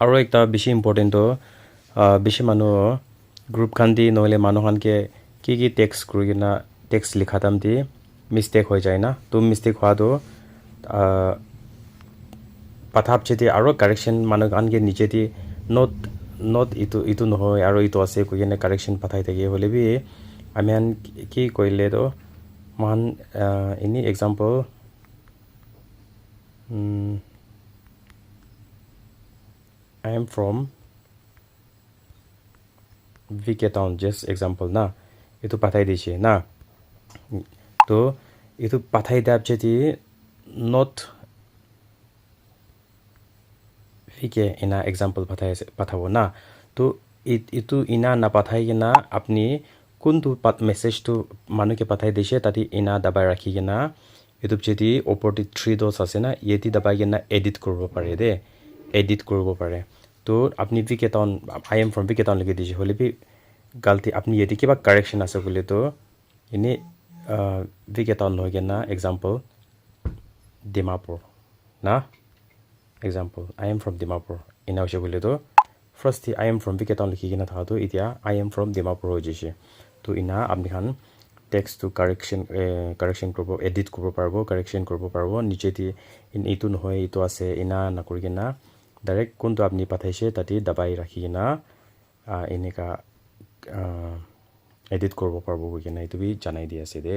আৰু একটা বেছি ইম্পৰ্টেণ্ট বেছি মানুহ গ্ৰুপ খান দি নহ'লে মানুহ খানকে কি টেক্সট কৰি কিনা টেক্সট লিখা তাম দি মিষ্টেক হৈ যায় না তো মিষ্টেক হোৱাটো পাঠাপ যদি আৰু কাৰেকশ্যন মানুহ খানকে নিজে দি নট ইটো নহয় আৰু ইটো আছে কৈ কিনে কাৰেকশ্যন পঠাই থাকে হ'লে বি আমি কি কৰিলে তো মান any example I am from VK Town, just example na. Itu pathai diche na. To itu pathai dap jadi not VK ina example pathabo na. To itu ina na pathai kina apni kuntu message tu manu ke pathai diche tadi ina dabai rakhi kina itu jadi opor di 3 dots ase na yeti dabai kina edit korbo pare de. Edit korbo pare তো আপনি VK Town I am from VK Town লিখে দিছে হলে B গালতি আপনি এটি কিবা correction আছে বলে তো ইনি VK Town হৈ গেনা এক্সাম্পল ডিমাপুৰ না example I am from Dimapur ইনা হৈছে বলে তো first I am from VK Town লিখি কিনা থাকা তো এতিয়া I am from ডিমাপুৰ হৈ যাইছে তো ইনা আপনি খান টেক্সট টু কারেকশন করব এডিট করব পারবো কারেকশন করব পারবো নিচে দি ইটো নহয় ইটো আছে ইনা না কৰি কিনা ডাইরেক্ট কোনটো আপনি পাঠাইছে তাতে দাবাই রাখি কিনা এনেকা এডিট করব পারবো কিনা এইটো বি জানাই দি আছে দে